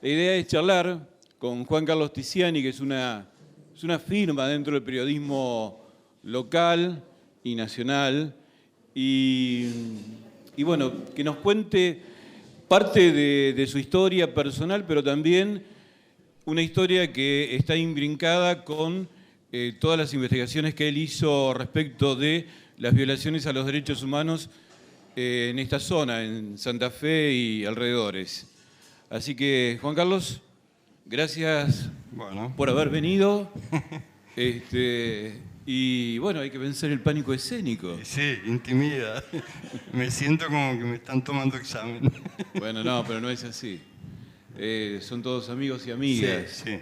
La idea es charlar con Juan Carlos Tiziani, que es una firma dentro del periodismo local y nacional, y bueno, que nos cuente parte de su historia personal, pero también una historia que está imbrincada con todas las investigaciones que él hizo respecto de las violaciones a los derechos humanos en esta zona, en Santa Fe y alrededores. Así que, Juan Carlos, gracias por haber venido. Y bueno, hay que vencer el pánico escénico. Sí, intimida. Me siento como que me están tomando examen. Bueno, no, pero no es así. Son todos amigos y amigas. Sí, sí.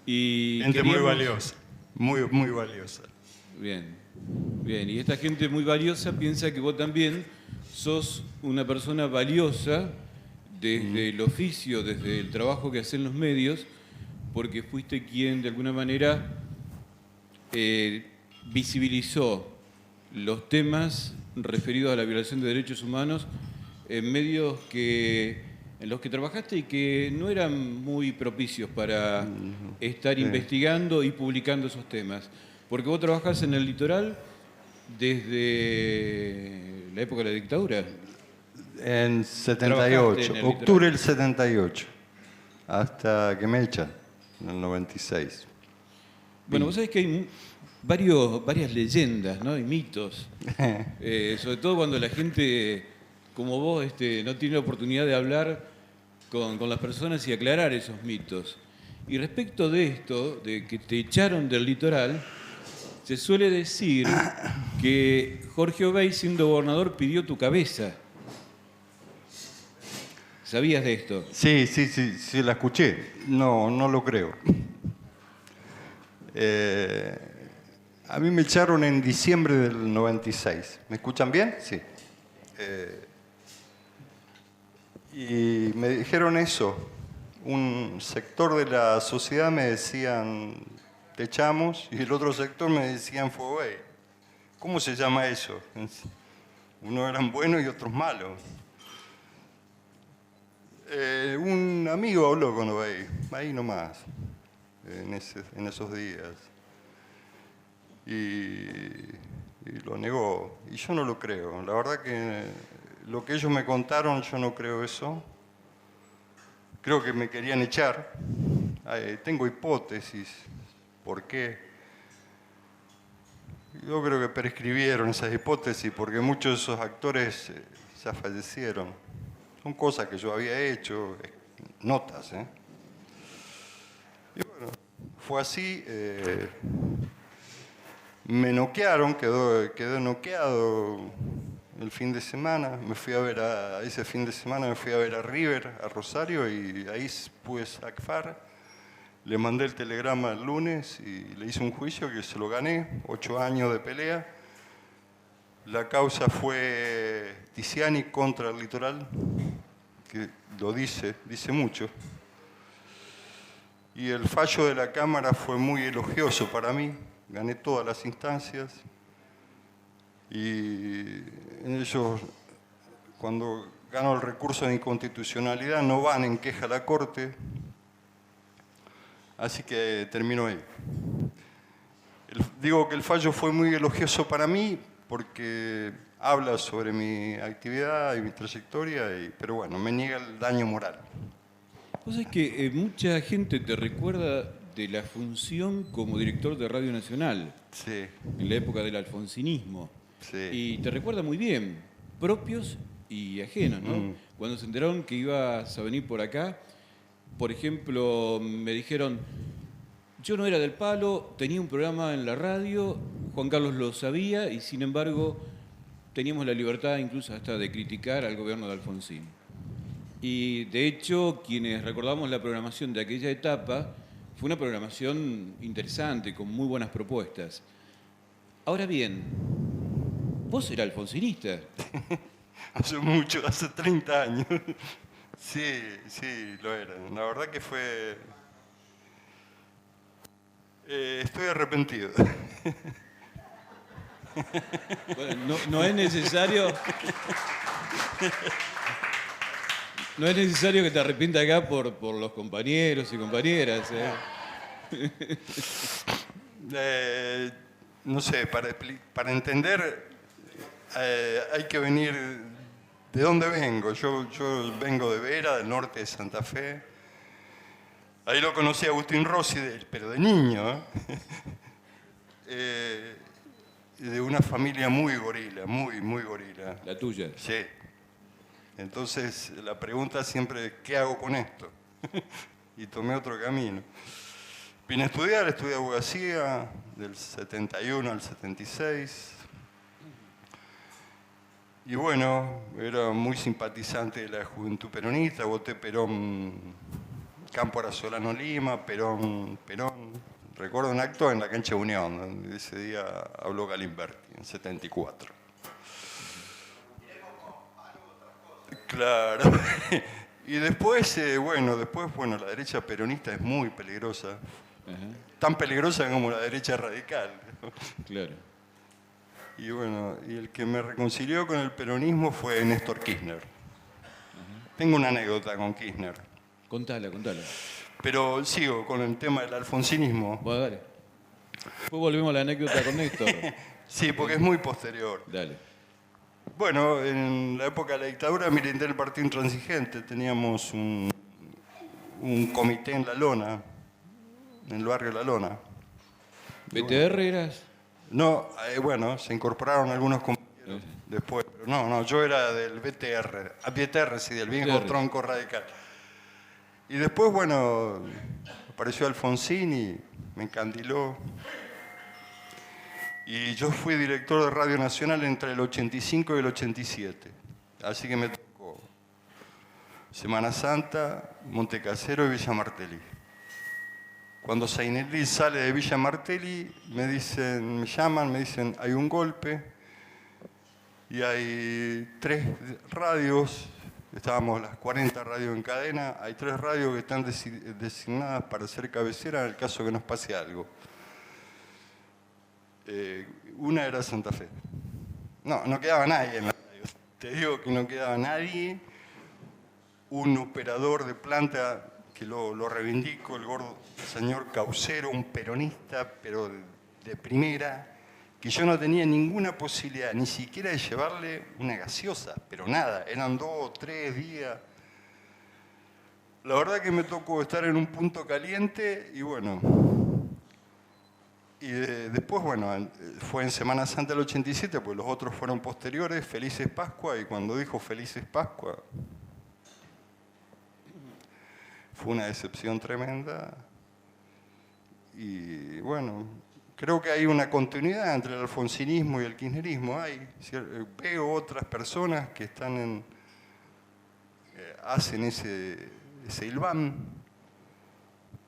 Y gente muy valiosa, muy valiosa. Bien, bien. Y esta gente muy valiosa piensa que vos también sos una persona valiosa desde el oficio, desde el trabajo que haces en los medios, porque fuiste quien de alguna manera visibilizó los temas referidos a la violación de derechos humanos en medios en los que trabajaste y que no eran muy propicios para estar investigando y publicando esos temas. Porque vos trabajás en el litoral desde la época de la dictadura. En 78, octubre del 78, hasta que me echan, en el 96. Bueno, vos sabés que hay varias leyendas, ¿no? Y mitos. Sobre todo cuando la gente, como vos, no tiene la oportunidad de hablar con las personas y aclarar esos mitos. Y respecto de esto, de que te echaron del litoral, se suele decir que Jorge Obey, siendo gobernador, pidió tu cabeza. ¿Sabías de esto? Sí, la escuché. No lo creo. A mí me echaron en diciembre del 96. ¿Me escuchan bien? Sí. Y me dijeron eso. Un sector de la sociedad me decían, te echamos, y el otro sector me decían, fue Obey. ¿Cómo se llama eso? Unos eran buenos y otros malos. Un amigo habló con Obey, ahí nomás, en esos días. Y lo negó. Y yo no lo creo. La verdad que lo que ellos me contaron, yo no creo eso. Creo que me querían echar. Tengo hipótesis. ¿Por qué? Yo creo que prescribieron esas hipótesis porque muchos de esos actores ya fallecieron. Son cosas que yo había hecho, notas. Y bueno, fue así. Me noquearon, quedé noqueado el fin de semana. Ese fin de semana me fui a ver a River, a Rosario, y ahí pude zafar. Le mandé el telegrama el lunes y le hice un juicio que se lo gané, 8 años de pelea. La causa fue Tiziani contra el litoral, que lo dice mucho. Y el fallo de la Cámara fue muy elogioso para mí. Gané todas las instancias. Y en ellos, cuando gano el recurso de inconstitucionalidad, no van en queja a la Corte. Así que termino ahí. Digo que el fallo fue muy elogioso para mí porque habla sobre mi actividad y mi trayectoria, pero bueno, me niega el daño moral. Vos sabés que mucha gente te recuerda de la función como director de Radio Nacional, sí, en la época del alfonsinismo. Sí. Y te recuerda muy bien, propios y ajenos, ¿no? Cuando se enteraron que ibas a venir por acá, por ejemplo, me dijeron, yo no era del palo, tenía un programa en la radio, Juan Carlos lo sabía y sin embargo teníamos la libertad incluso hasta de criticar al gobierno de Alfonsín. Y de hecho, quienes recordamos la programación de aquella etapa, fue una programación interesante, con muy buenas propuestas. Ahora bien, vos eras alfonsinista. Hace mucho, hace 30 años. Sí, lo era. La verdad que fue... estoy arrepentido. Bueno, no es necesario... No es necesario que te arrepientas acá por los compañeros y compañeras. No sé, para entender hay que venir de dónde vengo. Yo vengo de Vera, del norte de Santa Fe. Ahí lo conocí a Agustín Rossi, pero de niño. De una familia muy gorila, muy gorila. La tuya. Sí. Entonces la pregunta siempre es, ¿qué hago con esto? Y tomé otro camino. Vine a estudiar, estudié abogacía del 71 al 76. Y bueno, era muy simpatizante de la juventud peronista, voté Perón, Cámpora Solano Lima, Perón. Recuerdo un acto en la cancha Unión, donde ese día habló Galimberti, en 74. Claro. Y después, la derecha peronista es muy peligrosa. Ajá. Tan peligrosa como la derecha radical. Claro. Y el que me reconcilió con el peronismo fue Néstor Kirchner. Tengo una anécdota con Kirchner. Contala. Pero sigo con el tema del alfonsinismo. Bueno, dale. Después volvemos a la anécdota con Néstor. Sí, porque es muy posterior. Dale. Bueno, en la época de la dictadura milité en el Partido Intransigente. Teníamos un comité en La Lona, en el barrio La Lona. ¿BTR eras? No, se incorporaron algunos compañeros después. Pero no, yo era del BTR. BTR, sí, del viejo BTR. tronco radical. Y después, apareció Alfonsín y me encandiló. Y yo fui director de Radio Nacional entre el 85 y el 87. Así que me tocó Semana Santa, Montecasero y Villa Martelli. Cuando Sainelli sale de Villa Martelli, me llaman, me dicen, hay un golpe y hay 3 radios, estábamos las 40 radios en cadena, hay 3 radios que están designadas para ser cabecera en el caso que nos pase algo. Una era Santa Fe. No quedaba nadie en la radio. Te digo que no quedaba nadie. Un operador de planta, que lo reivindico, el gordo señor Caucero, un peronista, pero de primera, que yo no tenía ninguna posibilidad, ni siquiera de llevarle una gaseosa, pero nada, eran 2 o 3 días. La verdad que me tocó estar en un punto caliente y después, fue en Semana Santa del 87, pues los otros fueron posteriores, Felices Pascua, y cuando dijo Felices Pascua, fue una decepción tremenda. Y creo que hay una continuidad entre el alfonsinismo y el kirchnerismo. Veo otras personas que hacen ese hilván.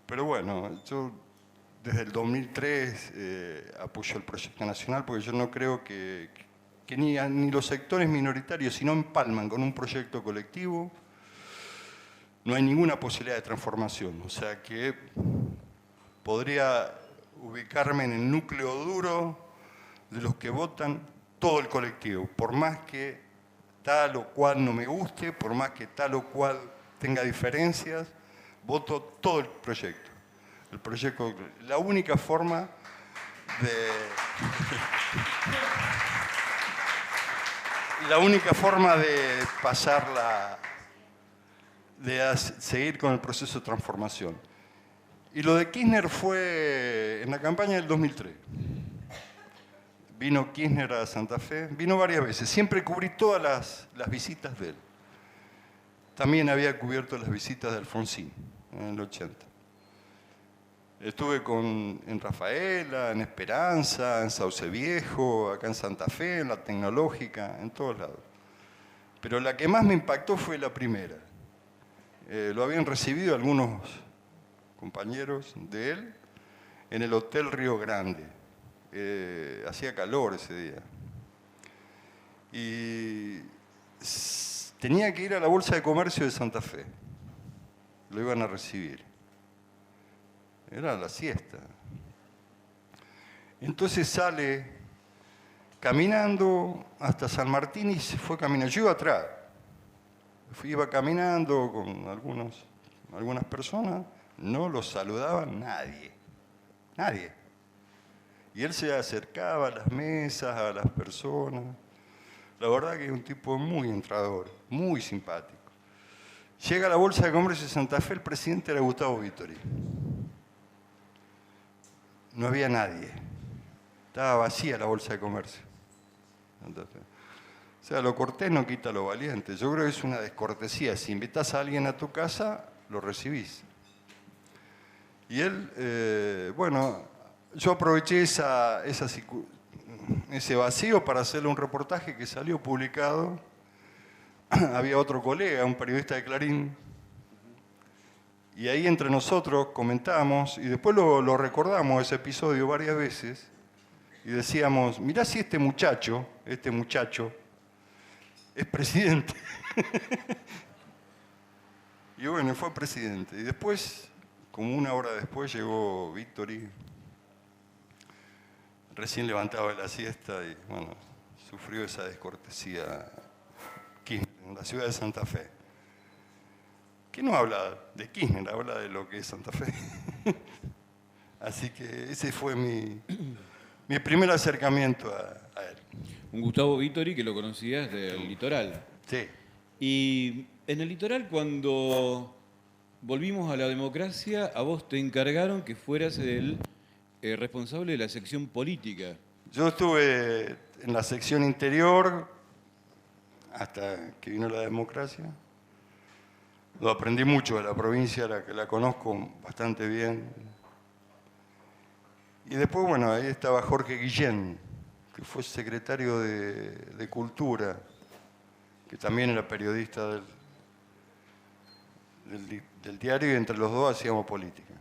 Pero yo desde el 2003 apoyo el proyecto nacional porque yo no creo que ni los sectores minoritarios, si no empalman con un proyecto colectivo, no hay ninguna posibilidad de transformación. O sea que podría ubicarme en el núcleo duro de los que votan todo el colectivo, por más que tal o cual no me guste, por más que tal o cual tenga diferencias, voto todo el proyecto. El proyecto, la única forma de pasarla, de seguir con el proceso de transformación. Y lo de Kirchner fue en la campaña del 2003. Vino Kirchner a Santa Fe, vino varias veces, siempre cubrí todas las visitas de él. También había cubierto las visitas de Alfonsín en el 80. Estuve en Rafaela, en Esperanza, en Sauce Viejo, acá en Santa Fe, en la Tecnológica, en todos lados. Pero la que más me impactó fue la primera. Lo habían recibido algunos compañeros de él en el Hotel Río Grande. Hacía calor ese día. Y tenía que ir a la Bolsa de Comercio de Santa Fe. Lo iban a recibir. Era la siesta. Entonces sale caminando hasta San Martín y se fue caminando. Yo iba atrás. Iba caminando con algunas personas, no los saludaba nadie, nadie. Y él se acercaba a las mesas, a las personas. La verdad que es un tipo muy entrador, muy simpático. Llega a la Bolsa de Comercio de Santa Fe, el presidente era Gustavo Vittori. No había nadie. Estaba vacía la Bolsa de Comercio. O sea, lo cortés no quita lo valiente. Yo creo que es una descortesía. Si invitas a alguien a tu casa, lo recibís. Y él, bueno, yo aproveché ese vacío para hacerle un reportaje que salió publicado. Había otro colega, un periodista de Clarín, y ahí entre nosotros comentamos, y después lo recordamos ese episodio varias veces, y decíamos, mirá si este muchacho es presidente. Y bueno, fue presidente. Y después, como una hora después, llegó Vittori, recién levantado de la siesta, y bueno, sufrió esa descortesía Kirchner, en la ciudad de Santa Fe. Que no habla de Kirchner, habla de lo que es Santa Fe. Así que ese fue mi primer acercamiento a él. Un Gustavo Vittori que lo conocías del Litoral. Sí. Y en el Litoral, cuando volvimos a la democracia, a vos te encargaron que fueras el responsable de la sección política. Yo estuve en la sección interior hasta que vino la democracia. Lo aprendí mucho de la provincia, la que la conozco bastante bien. Y después, bueno, ahí estaba Jorge Guillén, que fue secretario de Cultura, que también era periodista del diario, y entre los dos hacíamos política.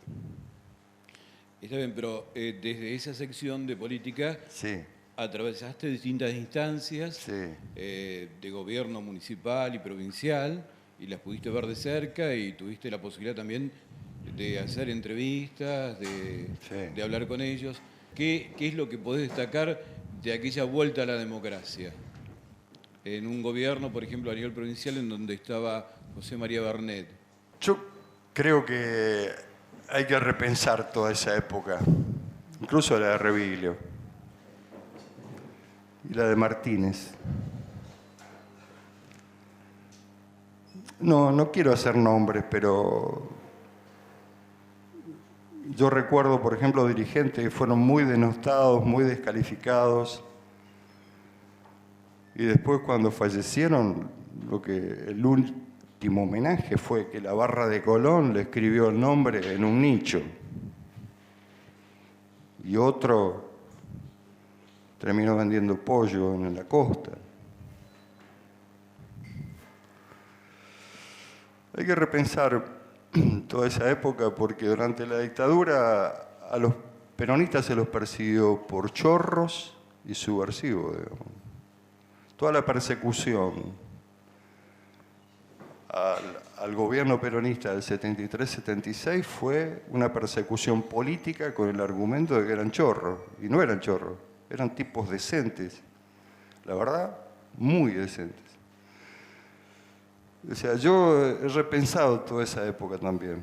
Está bien, pero desde esa sección de política Sí. atravesaste distintas instancias Sí. De gobierno municipal y provincial y las pudiste ver de cerca y tuviste la posibilidad también de hacer entrevistas, de hablar con ellos. ¿Qué es lo que podés destacar de aquella vuelta a la democracia? En un gobierno, por ejemplo, a nivel provincial, en donde estaba José María Bernet. Yo creo que hay que repensar toda esa época, incluso la de Reviglio y la de Martínez. No quiero hacer nombres, pero yo recuerdo, por ejemplo, dirigentes que fueron muy denostados, muy descalificados, y después cuando fallecieron, el último homenaje fue que la barra de Colón le escribió el nombre en un nicho. Y otro terminó vendiendo pollo en la costa. Hay que repensar toda esa época porque durante la dictadura a los peronistas se los persiguió por chorros y subversivos, digamos. Toda la persecución al gobierno peronista del 73-76 fue una persecución política con el argumento de que eran chorros. Y no eran chorros, eran tipos decentes. La verdad, muy decentes. O sea, yo he repensado toda esa época también.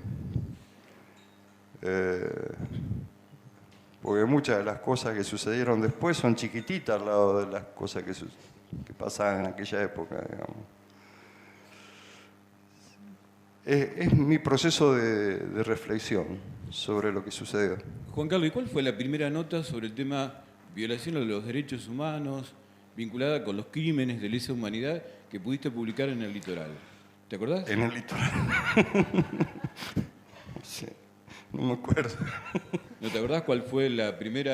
Porque muchas de las cosas que sucedieron después son chiquititas al lado de las cosas que pasaban en aquella época, digamos. Es mi proceso de reflexión sobre lo que sucedió. Juan Carlos, ¿y cuál fue la primera nota sobre el tema violación de los derechos humanos vinculada con los crímenes de lesa humanidad que pudiste publicar en el Litoral? ¿Te acordás? En el Litoral. Sí, no me acuerdo. ¿No te acordás cuál fue el primer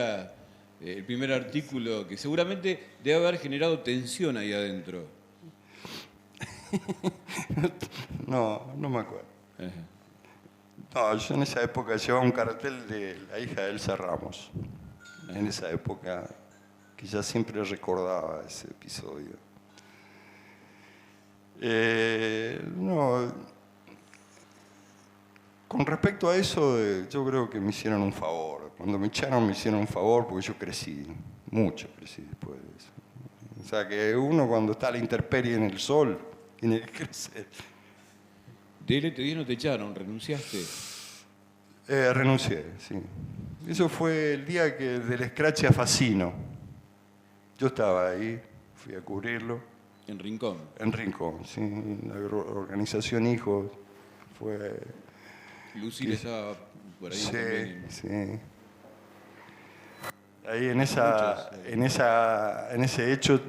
artículo que seguramente debe haber generado tensión ahí adentro? No me acuerdo. Ajá. No, yo en esa época llevaba un cartel de la hija de Elsa Ramos. En esa época, que ya siempre recordaba ese episodio. No, con respecto a eso, yo creo que me hicieron un favor. Cuando me echaron me hicieron un favor porque yo crecí, mucho crecí después de eso. O sea que uno cuando está a la intemperie en el sol, tiene que crecer. De LT10 no te echaron, renunciaste. Renuncié, sí. Eso fue el día del Scratch a Facino. Yo estaba ahí, fui a cubrirlo. En Rincón. En Rincón, sí. La organización Hijos fue... Lucila estaba por ahí sí, también. Sí. Ahí en ese hecho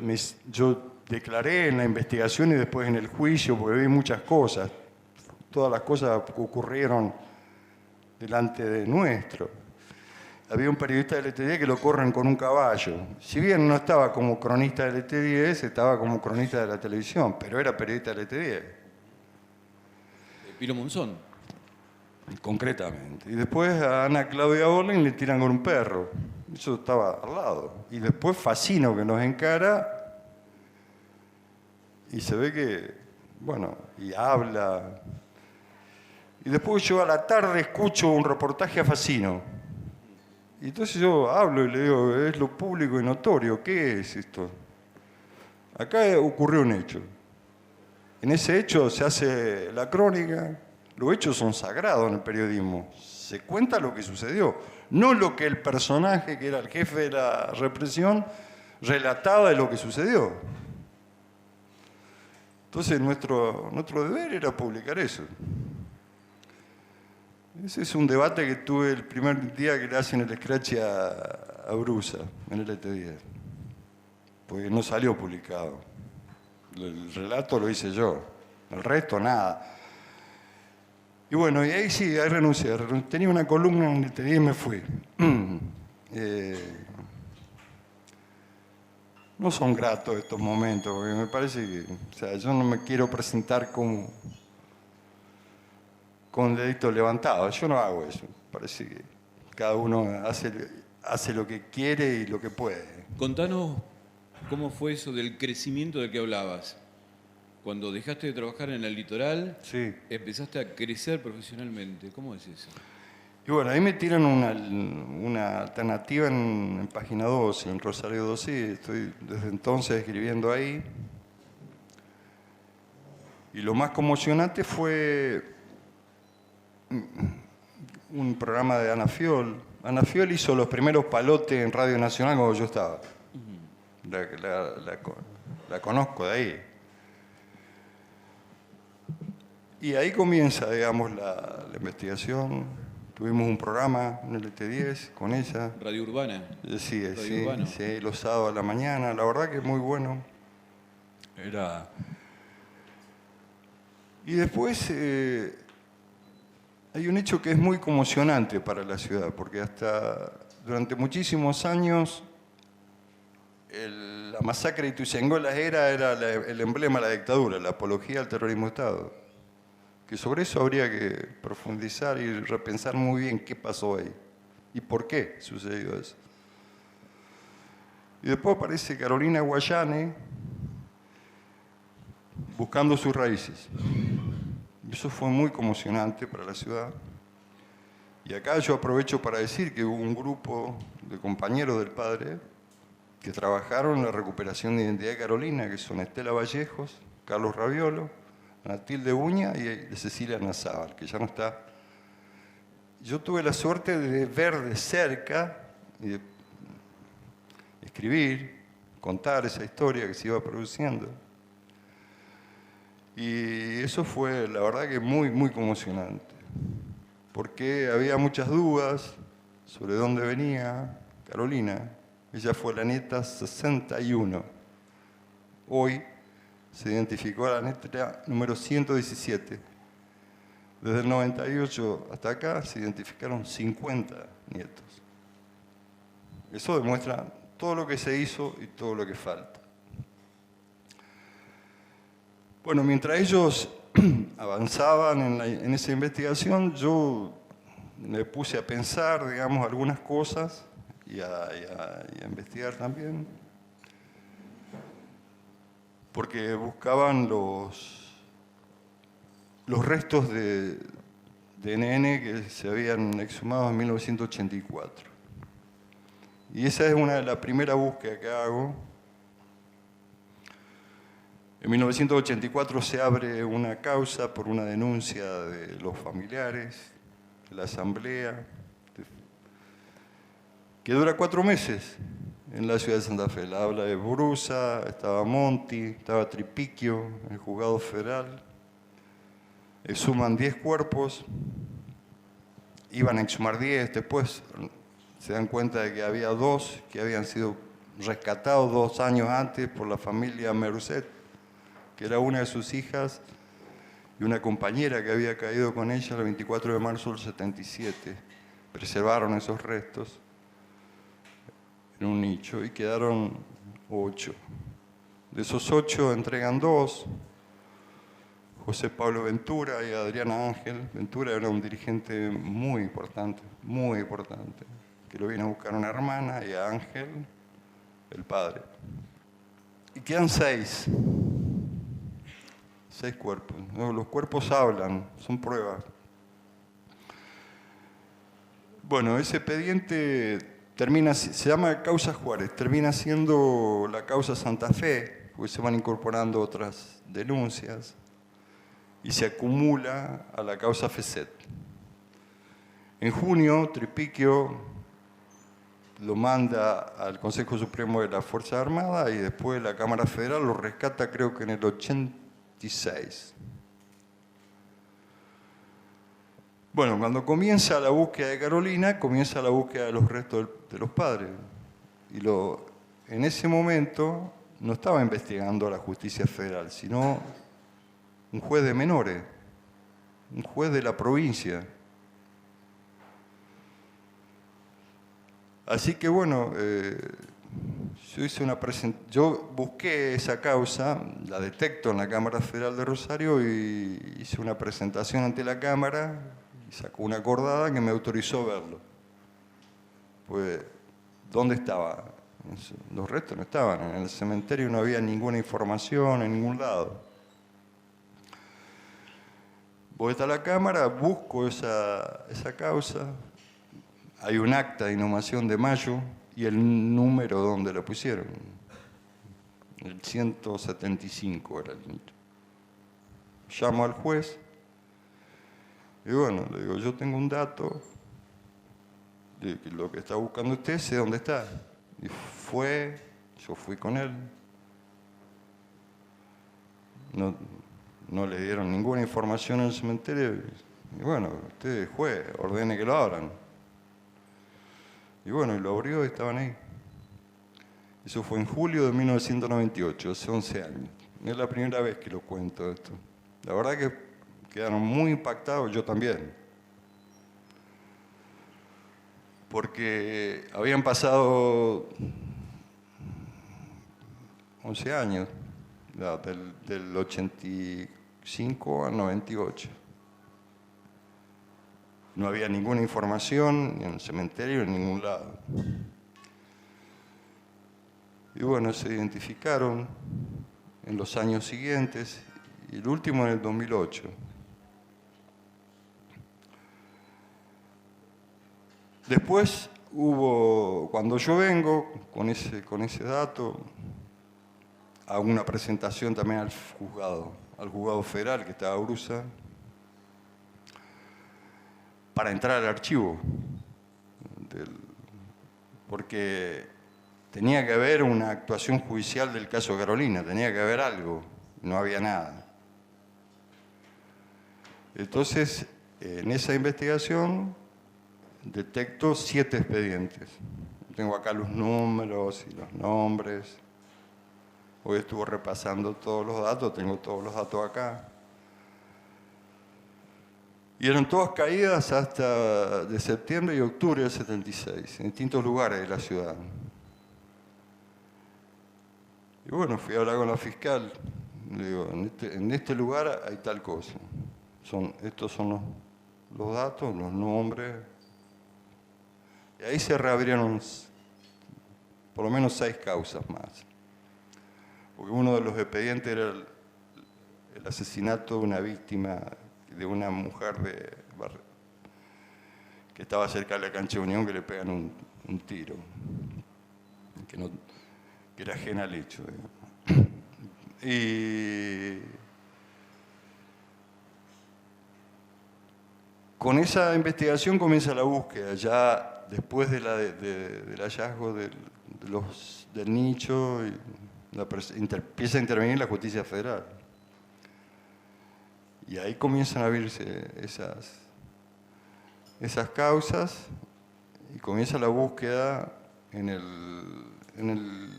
yo declaré en la investigación y después en el juicio, porque vi muchas cosas. Todas las cosas que ocurrieron delante de nuestro. Había un periodista de LT10 que lo corren con un caballo. Si bien no estaba como cronista de LT10, estaba como cronista de la televisión, pero era periodista de LT10. Pilo Monzón. Concretamente. Y después a Ana Claudia Borling le tiran con un perro. Eso estaba al lado. Y después Facino que nos encara y se ve que, bueno, y habla. Y después yo a la tarde escucho un reportaje a Facino. Y entonces yo hablo y le digo, es lo público y notorio, ¿qué es esto? Acá ocurrió un hecho. En ese hecho se hace la crónica, los hechos son sagrados en el periodismo. Se cuenta lo que sucedió, no lo que el personaje, que era el jefe de la represión, relataba de lo que sucedió. Entonces nuestro deber era publicar eso. Ese es un debate que tuve el primer día que le hacen el scratch a Brusa, en el LT10. Porque no salió publicado. El relato lo hice yo. El resto, nada. Y bueno, y ahí sí, ahí renuncié. Tenía una columna en el LT10 y me fui. No son gratos estos momentos, porque me parece que... O sea, yo no me quiero presentar con dedito levantado. Yo no hago eso. Parece que cada uno hace lo que quiere y lo que puede. Contanos cómo fue eso del crecimiento del que hablabas. Cuando dejaste de trabajar en el litoral, Sí. empezaste a crecer profesionalmente. ¿Cómo es eso? Y bueno, ahí me tiran una alternativa en Página 12, en Rosario 12. Estoy desde entonces escribiendo ahí. Y lo más conmocionante fue un programa de Ana Fiol. Ana Fiol hizo los primeros palotes en Radio Nacional cuando yo estaba. La conozco de ahí. Y ahí comienza, digamos, la investigación. Tuvimos un programa en el LT10 con ella. Radio Urbana. Sí, Radio Urbano. sí, los sábados a la mañana. La verdad que es muy bueno. Y después hay un hecho que es muy conmocionante para la ciudad, porque hasta durante muchísimos años la masacre de Ituzaingó era el emblema de la dictadura, la apología al terrorismo de Estado. Que sobre eso habría que profundizar y repensar muy bien qué pasó ahí y por qué sucedió eso. Y después aparece Carolina Guayane buscando sus raíces. Eso fue muy conmocionante para la ciudad. Y acá yo aprovecho para decir que hubo un grupo de compañeros del padre que trabajaron en la recuperación de identidad de Carolina, que son Estela Vallejos, Carlos Raviolo, Matilde Uña y Cecilia Nazábal, que ya no está. Yo tuve la suerte de ver de cerca y de escribir, contar esa historia que se iba produciendo. Y eso fue, la verdad, que muy, muy conmocionante. Porque había muchas dudas sobre dónde venía Carolina. Ella fue la nieta 61. Hoy se identificó a la nieta número 117. Desde el 98 hasta acá se identificaron 50 nietos. Eso demuestra todo lo que se hizo y todo lo que falta. Bueno, mientras ellos avanzaban en esa investigación, yo me puse a pensar, digamos, algunas cosas y a investigar también, porque buscaban los restos de NN que se habían exhumado en 1984. Y esa es una de las primeras búsquedas que hago. En 1984 se abre una causa por una denuncia de los familiares, de la asamblea, que dura 4 meses en la ciudad de Santa Fe. La habla de Brusa, estaba Monti, estaba Tripiquio, el juzgado federal. Exhuman 10 cuerpos, iban a exhumar 10, después se dan cuenta de que había 2 que habían sido rescatados 2 años antes por la familia Merced, que era una de sus hijas y una compañera que había caído con ella el 24 de marzo del 77. Preservaron esos restos en un nicho y quedaron 8. De esos 8 entregan 2, José Pablo Ventura y Adriana Ángel. Ventura era un dirigente muy importante, que lo viene a buscar una hermana, y a Ángel, el padre. Y quedan 6 cuerpos. Los cuerpos hablan, son pruebas. Bueno, ese expediente se llama causa Juárez, termina siendo la causa Santa Fe, porque se van incorporando otras denuncias, y se acumula a la causa FECET. En junio, Tripiquio lo manda al Consejo Supremo de la Fuerza Armada y después la Cámara Federal lo rescata, creo que en el 86. Bueno, cuando comienza la búsqueda de Carolina, comienza la búsqueda de los restos de los padres. Y en ese momento no estaba investigando a la justicia federal, sino un juez de menores, un juez de la provincia. Así que bueno, yo busqué esa causa, la detecto en la Cámara Federal de Rosario y hice una presentación ante la Cámara y sacó una acordada que me autorizó verlo. Pues, ¿dónde estaba? Los restos no estaban, en el cementerio no había ninguna información en ningún lado. Voy hasta la Cámara, busco esa causa, hay un acta de inhumación de mayo y el número donde la pusieron. El 175 era el número. Llamo al juez y bueno, le digo, yo tengo un dato de que lo que está buscando usted, sé dónde está. Y yo fui con él. No le dieron ninguna información en el cementerio. Y bueno, usted es juez, ordene que lo abran. Y bueno, y lo abrió y estaban ahí. Eso fue en julio de 1998, hace 11 años. No es la primera vez que lo cuento esto. La verdad que quedaron muy impactados, yo también. Porque habían pasado 11 años, del 85 al 98. No había ninguna información, ni en el cementerio, ni en ningún lado. Y bueno, se identificaron en los años siguientes, y el último en el 2008. Después cuando yo vengo con ese dato, hago una presentación también al juzgado federal que estaba Brusa, para entrar al archivo, porque tenía que haber una actuación judicial del caso Carolina, tenía que haber algo, no había nada. Entonces, en esa investigación detecto 7 expedientes. Tengo acá los números y los nombres. Hoy estuve repasando todos los datos, tengo todos los datos acá. Y eran todas caídas hasta de septiembre y octubre del 76, en distintos lugares de la ciudad. Y bueno, fui a hablar con la fiscal. Le digo, en este lugar hay tal cosa. Estos son los datos, los nombres. Y ahí se reabrieron por lo menos 6 causas más. Porque uno de los expedientes era el asesinato de una víctima, de una mujer que estaba cerca de la cancha de Unión, que le pegan un tiro, que era ajena al hecho. Y con esa investigación comienza la búsqueda, ya después del hallazgo del nicho, y empieza a intervenir la justicia federal. Y ahí comienzan a abrirse esas causas y comienza la búsqueda en el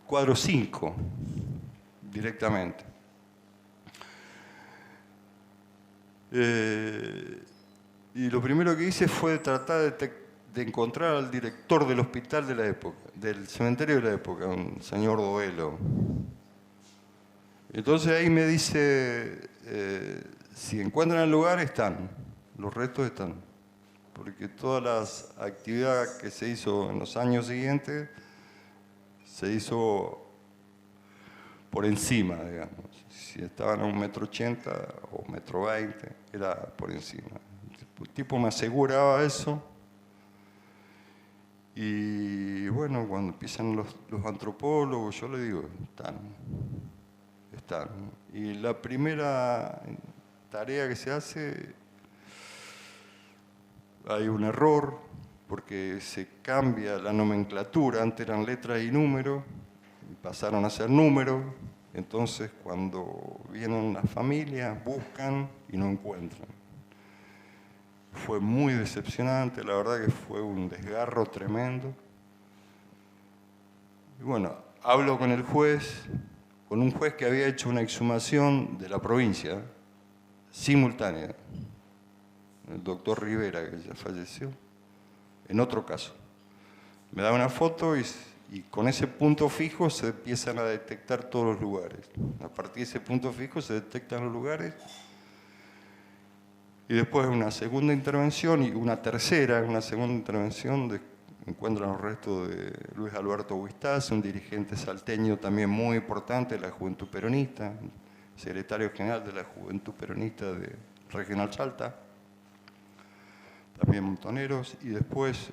cuadro 5 directamente. Y lo primero que hice fue tratar de encontrar al director del hospital de la época, del cementerio de la época, un señor Doelo. Entonces ahí me dice, si encuentran el lugar, están, los restos están. Porque todas las actividades que se hizo en los años siguientes, se hizo por encima, digamos. Si estaban a 1,80 m o 1,20 m, era por encima. El tipo me aseguraba eso. Y bueno, cuando empiezan los antropólogos, yo le digo, están. Y la primera tarea que se hace, hay un error, porque se cambia la nomenclatura, antes eran letras y números, y pasaron a ser números, entonces cuando vienen las familias, buscan y no encuentran. Fue muy decepcionante, la verdad que fue un desgarro tremendo. Y bueno, hablo con el juez, con un juez que había hecho una exhumación de la provincia, simultánea, el doctor Rivera, que ya falleció, en otro caso. Me da una foto y con ese punto fijo se empiezan a detectar todos los lugares. A partir de ese punto fijo se detectan los lugares. Y después una segunda intervención y una segunda intervención, encuentran los restos de Luis Alberto Huistaz, un dirigente salteño también muy importante de la Juventud Peronista, secretario general de la Juventud Peronista de Regional Salta, también montoneros, y después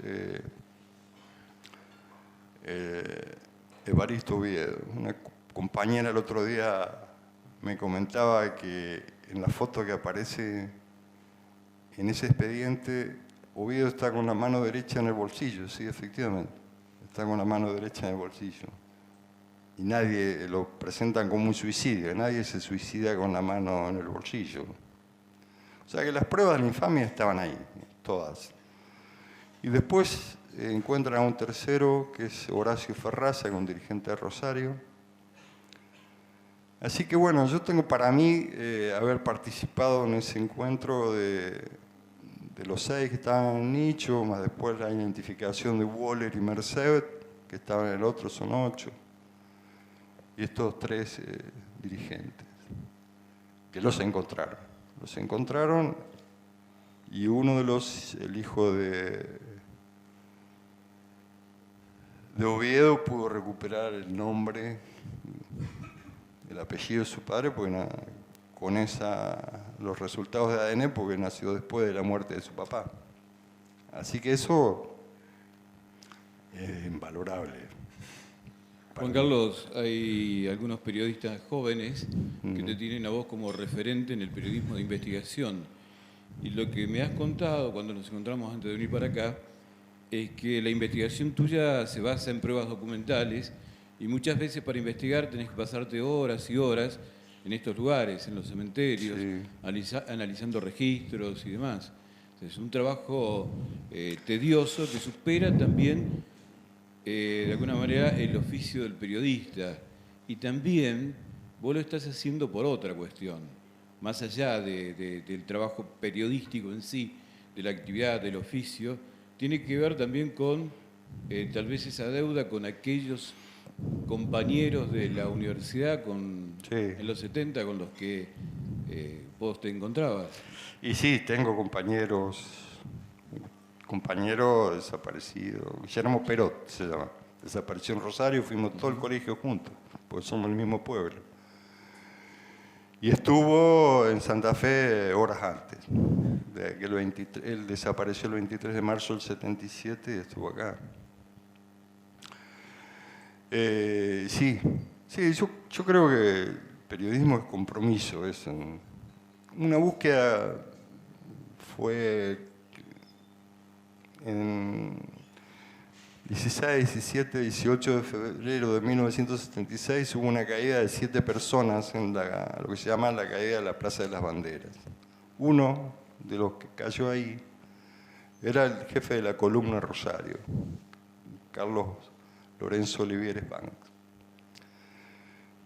Evaristo Oviedo. Una compañera el otro día me comentaba que en la foto que aparece en ese expediente, Oviedo está con la mano derecha en el bolsillo, sí, efectivamente, está con la mano derecha en el bolsillo. Y nadie lo presentan como un suicidio, nadie se suicida con la mano en el bolsillo. O sea que las pruebas de la infamia estaban ahí, todas. Y después encuentran a un tercero, que es Horacio Ferraza, que es un dirigente de Rosario. Así que bueno, yo tengo para mí haber participado en ese encuentro de los 6 que estaban en el nicho, más después la identificación de Waller y Merced, que estaban en el otro, son 8. Y estos 3 dirigentes, que los encontraron. Los encontraron y uno de los, el hijo de Oviedo, pudo recuperar el nombre, el apellido de su padre, porque con los resultados de ADN, porque nació después de la muerte de su papá. Así que eso es invalorable. Juan Carlos, hay algunos periodistas jóvenes que te tienen a vos como referente en el periodismo de investigación. Y lo que me has contado cuando nos encontramos antes de venir para acá es que la investigación tuya se basa en pruebas documentales y muchas veces para investigar tenés que pasarte horas y horas en estos lugares, en los cementerios, sí, analizando registros y demás. Es un trabajo tedioso que supera también, de alguna manera, el oficio del periodista. Y también vos lo estás haciendo por otra cuestión, más allá del trabajo periodístico en sí, de la actividad, del oficio, tiene que ver también con tal vez esa deuda con aquellos compañeros de la universidad sí, en los 70 con los que vos te encontrabas. Y sí, tengo compañeros desaparecidos. Guillermo Perot se llama. Desapareció en Rosario, fuimos todo el colegio juntos, porque somos el mismo pueblo. Y estuvo en Santa Fe horas antes. Él desapareció el 23 de marzo del 77 y estuvo acá. Sí, Sí, yo creo que el periodismo es compromiso. Una búsqueda fue en 16, 17, 18 de febrero de 1976 hubo una caída de 7 personas en lo que se llama la caída de la Plaza de las Banderas. Uno de los que cayó ahí era el jefe de la columna Rosario, Carlos Lorenzo Olivieres Banks,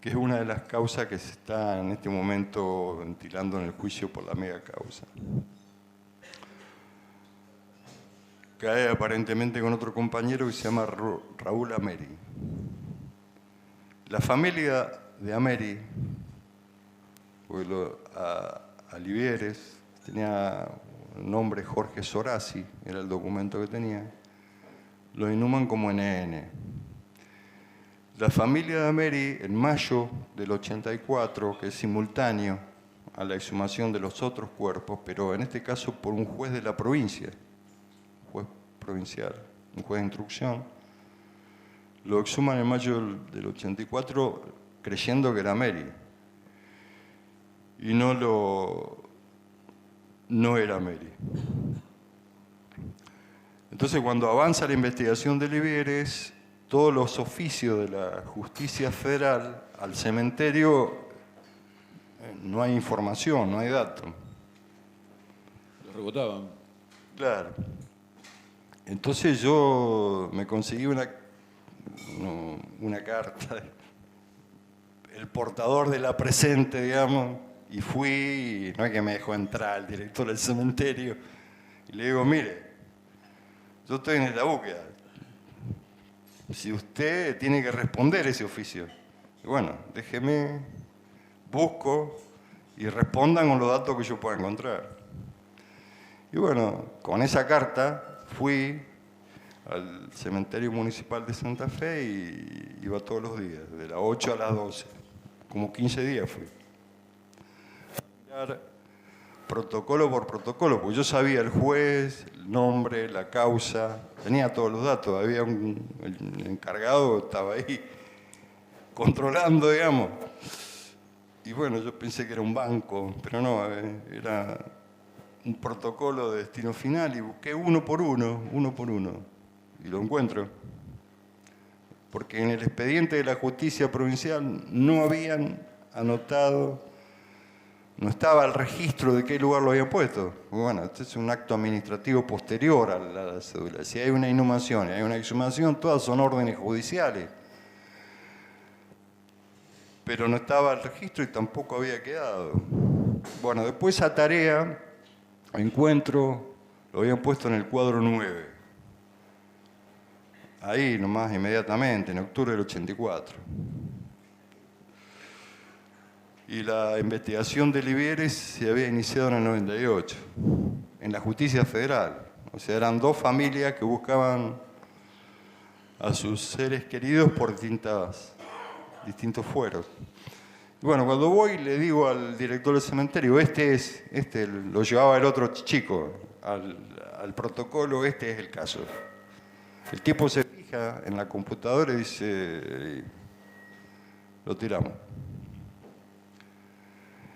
que es una de las causas que se está en este momento ventilando en el juicio por la mega causa. Cae aparentemente con otro compañero que se llama Raúl Ameri. La familia de Ameri, Olivieres, tenía el nombre Jorge Soraci, era el documento que tenía, lo inhuman como NN. La familia de Ameri, en mayo del 84, que es simultáneo a la exhumación de los otros cuerpos, pero en este caso por un juez de la provincia, juez provincial, un juez de instrucción, lo exhuman en mayo del 84 creyendo que era Ameri. Y no era Ameri. Entonces, cuando avanza la investigación de Olivieres, todos los oficios de la justicia federal al cementerio no hay información, no hay datos. Lo rebotaban. Claro. Entonces yo me conseguí una carta, el portador de la presente, digamos, y fui, y no es que me dejó entrar el director del cementerio, y le digo, mire, yo estoy en la búsqueda, si usted tiene que responder ese oficio, y bueno, déjeme, busco y respondan con los datos que yo pueda encontrar. Y bueno, con esa carta fui al cementerio municipal de Santa Fe y iba todos los días, de las 8 a las 12, como 15 días fui. Protocolo por protocolo, porque yo sabía el juez, el nombre, la causa, tenía todos los datos, había el encargado, estaba ahí controlando, digamos. Y bueno, yo pensé que era un banco, pero no, era un protocolo de destino final y busqué uno por uno, y lo encuentro. Porque en el expediente de la justicia provincial no habían anotado, no estaba el registro de qué lugar lo habían puesto. Bueno, este es un acto administrativo posterior a la cédula. Si hay una inhumación y hay una exhumación, todas son órdenes judiciales. Pero no estaba el registro y tampoco había quedado. Bueno, después esa tarea, encuentro, lo habían puesto en el cuadro 9. Ahí nomás, inmediatamente, en octubre del 84. Y la investigación de Olivieres se había iniciado en el 98, en la justicia federal. O sea, eran 2 familias que buscaban a sus seres queridos por distintos fueros. Y bueno, cuando voy le digo al director del cementerio, lo llevaba el otro chico al protocolo, este es el caso. El tipo se fija en la computadora y dice, lo tiramos.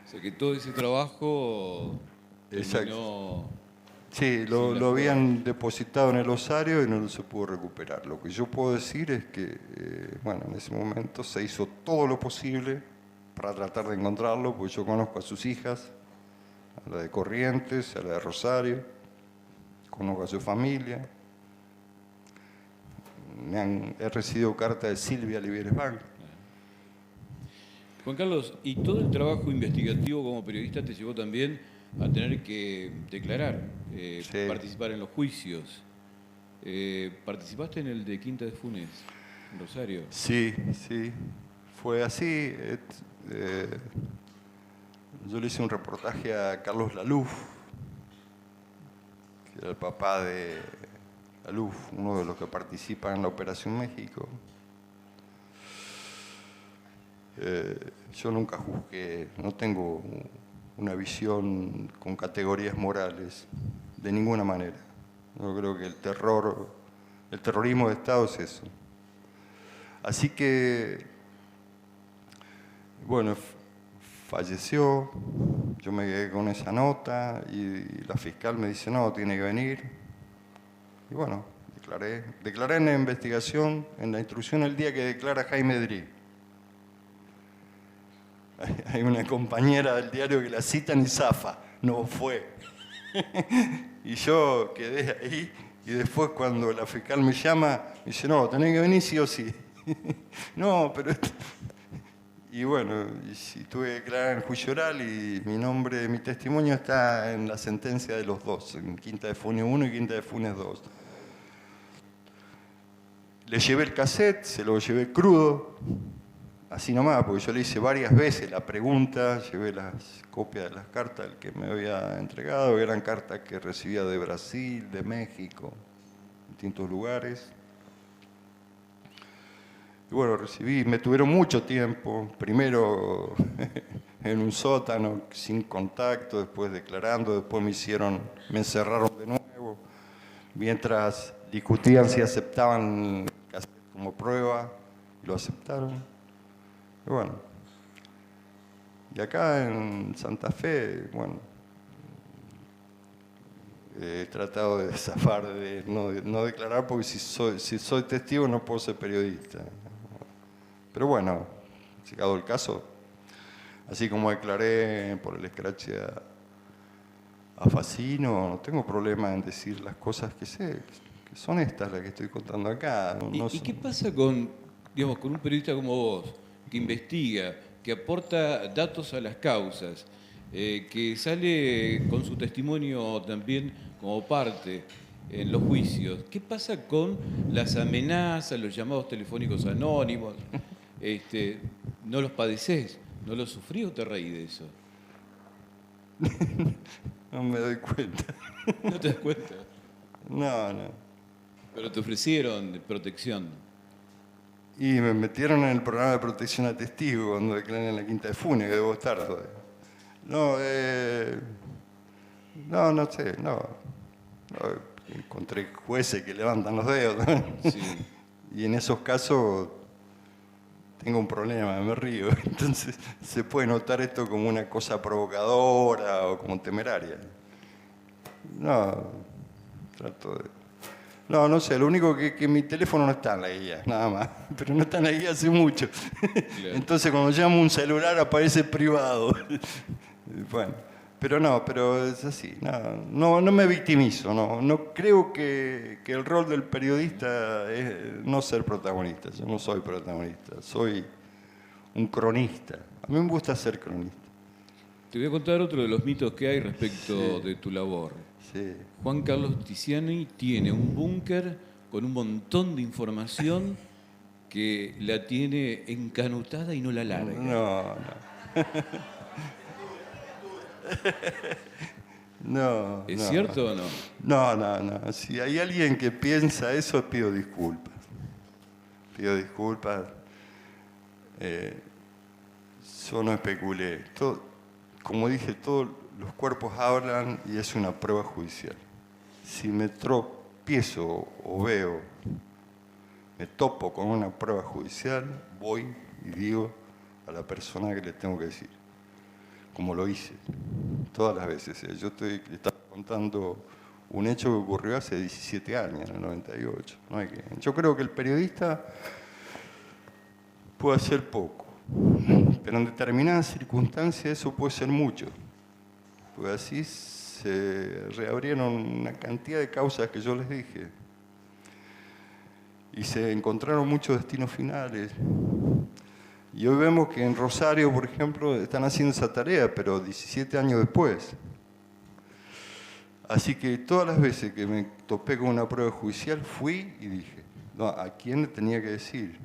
O sea que todo ese trabajo Exacto. Sí, lo habían depositado en el osario y no se pudo recuperar. Lo que yo puedo decir es que, bueno, en ese momento se hizo todo lo posible para tratar de encontrarlo, porque yo conozco a sus hijas, a la de Corrientes, a la de Rosario, conozco a su familia. He recibido carta de Silvia Olivieres Banks. Juan Carlos, ¿y todo el trabajo investigativo como periodista te llevó también a tener que declarar, Sí. participar en los juicios? ¿Participaste en el de Quinta de Funes, en Rosario? Sí, fue así. Yo le hice un reportaje a Carlos Laluf, que era el papá de Laluf, uno de los que participa en la Operación México. Yo nunca juzgué, no tengo una visión con categorías morales, de ninguna manera. Yo creo que el terrorismo de Estado es eso. Así que Bueno, falleció, yo me quedé con esa nota y la fiscal me dice, no, tiene que venir. Y bueno, declaré en la investigación, en la instrucción el día que declara Jaime Drí. Hay una compañera del diario que la citan y zafa, no fue. Y yo quedé ahí y después cuando la fiscal me llama, me dice, no, tenés que venir sí o sí. No, pero... Y bueno, y tuve que declarar en el juicio oral y mi testimonio está en la sentencia de los dos, en Quinta de Funes 1 y Quinta de Funes 2. Le llevé el cassette, se lo llevé crudo, así nomás, porque yo le hice varias veces la pregunta, llevé las copias de las cartas del que me había entregado, eran cartas que recibía de Brasil, de México, distintos lugares. Y bueno, me tuvieron mucho tiempo, primero en un sótano, sin contacto, después declarando, después me encerraron de nuevo, mientras discutían si aceptaban el cassette como prueba, lo aceptaron. Y bueno, y acá en Santa Fe, bueno, he tratado de zafar, de no declarar, porque si soy testigo no puedo ser periodista. Pero bueno, llegado el caso, así como declaré por el escrache a Facino, no tengo problema en decir las cosas que sé, que son estas las que estoy contando acá. ¿Y qué pasa con, digamos, con un periodista como vos, que investiga, que aporta datos a las causas, que sale con su testimonio también como parte en los juicios? ¿Qué pasa con las amenazas, los llamados telefónicos anónimos? ¿No los padecés? ¿No los sufrís o te reís de eso? No me doy cuenta. ¿No te das cuenta? No. Pero te ofrecieron protección. Y me metieron en el programa de protección a testigos cuando declaré en la Quinta de Funes, que debo estar todavía. No sé. Encontré jueces que levantan los dedos. Sí. Y en esos casos tengo un problema, me río. Entonces se puede notar esto como una cosa provocadora o como temeraria. No sé, lo único que mi teléfono no está en la guía, nada más. Pero no está en la guía hace mucho. Claro. Entonces cuando llamo un celular aparece privado. Bueno, pero es así. No me victimizo, no creo que el rol del periodista es no ser protagonista. Yo no soy protagonista, soy un cronista. A mí me gusta ser cronista. Te voy a contar otro de los mitos que hay respecto de tu labor. Sí. Juan Carlos Tiziani tiene un búnker con un montón de información que la tiene encanutada y no la larga. No. ¿Es cierto o no? No. Si hay alguien que piensa eso, pido disculpas. Yo no especulé. Como dije, todos los cuerpos hablan y es una prueba judicial. Si me tropiezo o me topo con una prueba judicial, voy y digo a la persona que le tengo que decir. Como lo hice todas las veces. Yo estaba contando un hecho que ocurrió hace 17 años, en el 98. Yo creo que el periodista puede hacer poco, pero en determinadas circunstancias eso puede ser mucho. Pues así se reabrieron una cantidad de causas que yo les dije. Y se encontraron muchos destinos finales. Y hoy vemos que en Rosario, por ejemplo, están haciendo esa tarea, pero 17 años después. Así que todas las veces que me topé con una prueba judicial, fui y dije, ¿a quién le tenía que decir?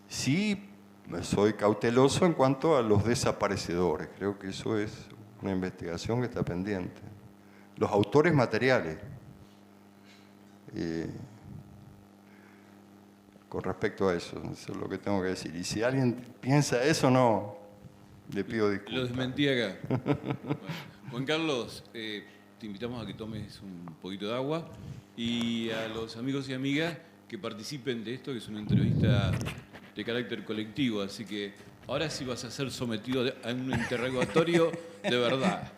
Sí, soy cauteloso en cuanto a los desaparecedores. Creo que eso es una investigación que está pendiente. Los autores materiales. Con respecto a eso es lo que tengo que decir. Y si alguien piensa eso, no, le pido disculpas. Lo desmentí acá. Bueno, Juan Carlos, te invitamos a que tomes un poquito de agua y a los amigos y amigas que participen de esto, que es una entrevista de carácter colectivo, así que Ahora sí vas a ser sometido a un interrogatorio de verdad.